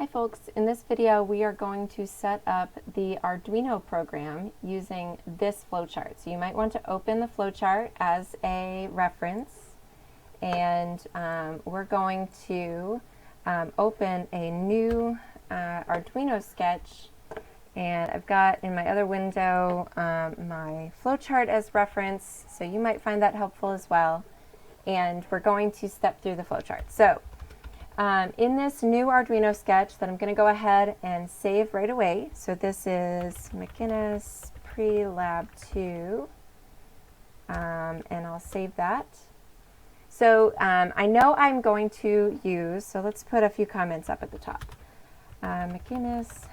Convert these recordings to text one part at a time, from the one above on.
folks, in this video we are going to set up the Arduino program using this flowchart. So you might want to open the flowchart as a reference, and we're going to open a new Arduino sketch, and I've got in my other window my flowchart as reference, so you might find that helpful as well. And we're going to step through the flowchart. So in this new Arduino sketch that I'm going to go ahead and save right away, so this is McInnes pre-lab 2, and I'll save that. So I know I'm going to use, so let's put a few comments up at the top. McInnes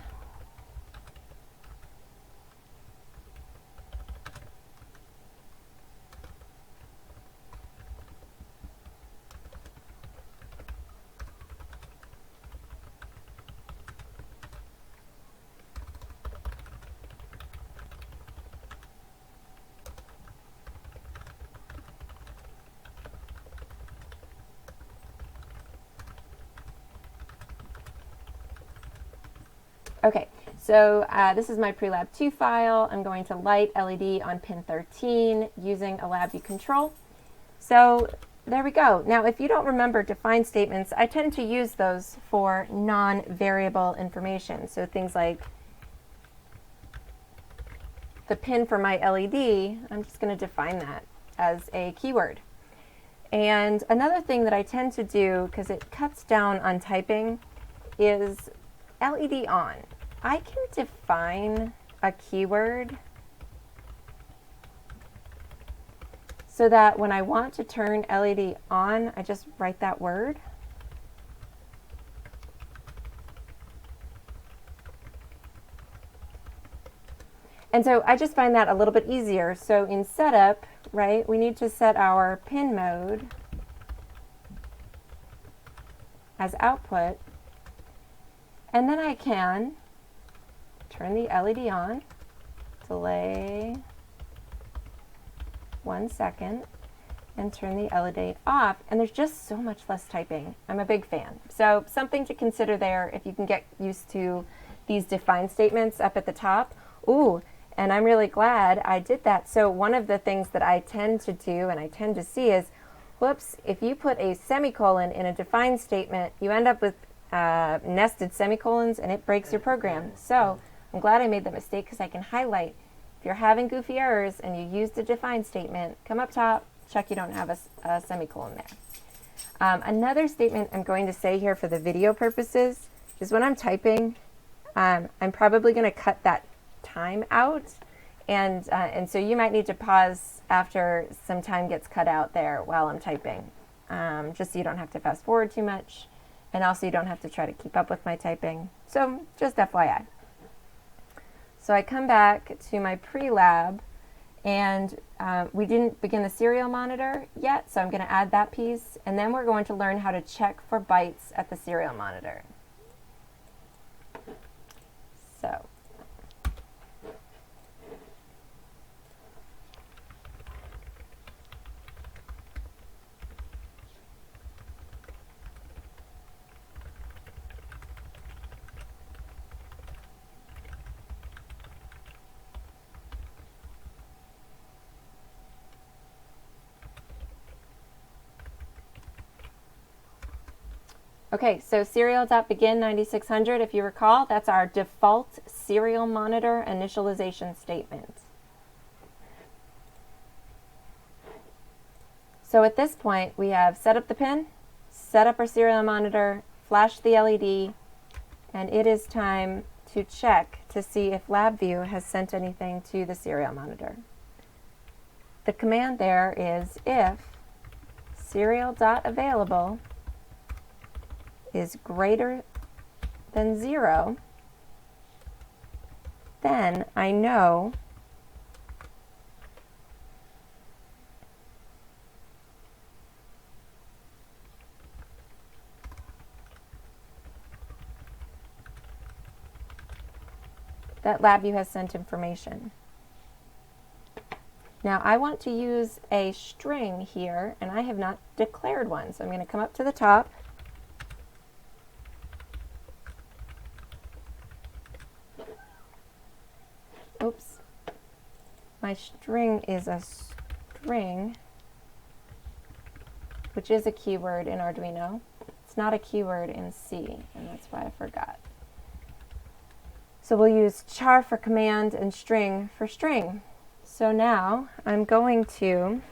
Okay, so this is my pre-lab 2 file. I'm going to light LED on pin 13 using a LabVIEW control. So there we go. Now if you don't remember define statements, I tend to use those for non-variable information. So things like the pin for my LED, I'm just going to define that as a keyword. And another thing that I tend to do, because it cuts down on typing, is LED on. I can define a keyword so that when I want to turn LED on, I just write that word. And so I just find that a little bit easier. So in setup, right, we need to set our pin mode as output. And then I can turn the LED on, delay 1 second, and turn the LED off. And there's just so much less typing. I'm a big fan. So something to consider there if you can get used to these define statements up at the top. Ooh, and I'm really glad I did that. So one of the things that I tend to do and I tend to see is, whoops, if you put a semicolon in a define statement, you end up with nested semicolons and it breaks your program. So I'm glad I made that mistake because I can highlight. If you're having goofy errors and you used a define statement, come up top, check you don't have a semicolon there. Another statement I'm going to say here for the video purposes is when I'm typing, I'm probably going to cut that time out, and so you might need to pause after some time gets cut out there while I'm typing, just so you don't have to fast forward too much. And also you don't have to try to keep up with my typing. So just FYI. So I come back to my pre-lab, and we didn't begin the serial monitor yet, so I'm going to add that piece. And then we're going to learn how to check for bytes at the serial monitor. So okay, so serial.begin 9600, if you recall, that's our default serial monitor initialization statement. So at this point, we have set up the pin, set up our serial monitor, flash the LED, and it is time to check to see if LabVIEW has sent anything to the serial monitor. The command there is if serial.available is greater than 0, then I know that LabVIEW has sent information. Now I want to use a string here, and I have not declared one. So I'm going to come up to the top, my string is a string, which is a keyword in Arduino. It's not a keyword in C, and that's why I forgot. So we'll use char for command and string for string. So now I'm going to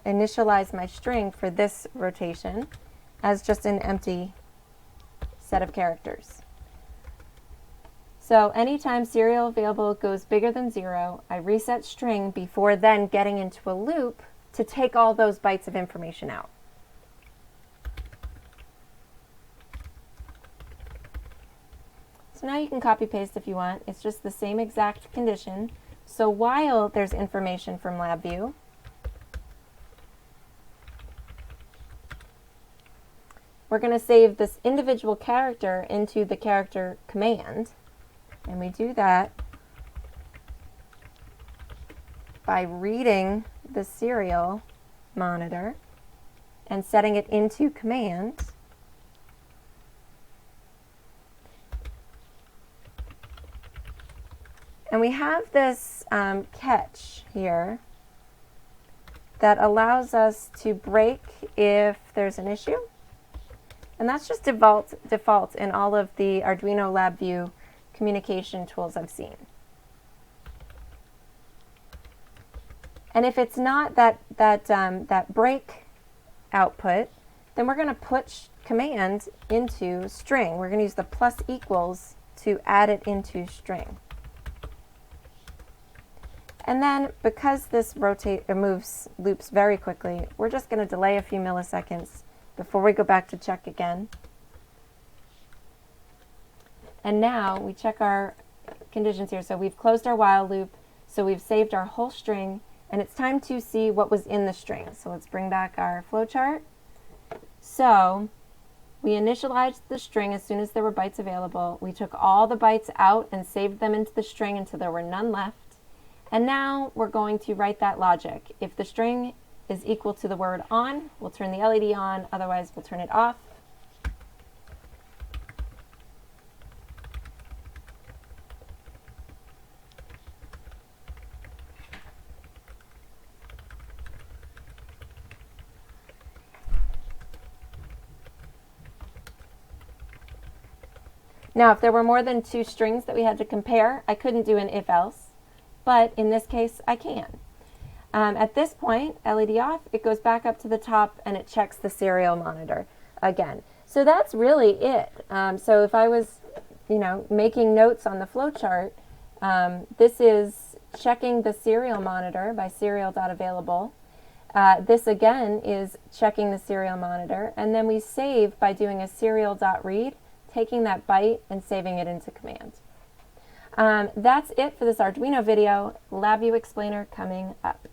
initialize my string for this rotation as just an empty set of characters. So anytime serial available goes bigger than 0, I reset string before then getting into a loop to take all those bytes of information out. So now you can copy paste if you want. It's just the same exact condition. So while there's information from LabVIEW, we're going to save this individual character into the character command. And we do that by reading the serial monitor and setting it into command. And we have this catch here that allows us to break if there's an issue. And that's just default in all of the Arduino LabVIEW communication tools I've seen. And if it's not that break output, then we're going to put command into string. We're going to use the plus equals to add it into string. And then because this moves loops very quickly, we're just going to delay a few milliseconds before we go back to check again. And now we check our conditions here. So we've closed our while loop, so we've saved our whole string, and it's time to see what was in the string. So let's bring back our flowchart. So we initialized the string as soon as there were bytes available. We took all the bytes out and saved them into the string until there were none left. And now we're going to write that logic. If the string is equal to the word on, we'll turn the LED on, otherwise we'll turn it off. Now, if there were more than 2 strings that we had to compare, I couldn't do an if-else, but in this case, I can. At this point, LED off, it goes back up to the top and it checks the serial monitor again. So that's really it. So if I was, making notes on the flowchart, this is checking the serial monitor by serial.available. This again is checking the serial monitor, and then we save by doing a serial.read, taking that byte and saving it into command. That's it for this Arduino video. LabVIEW Explainer coming up.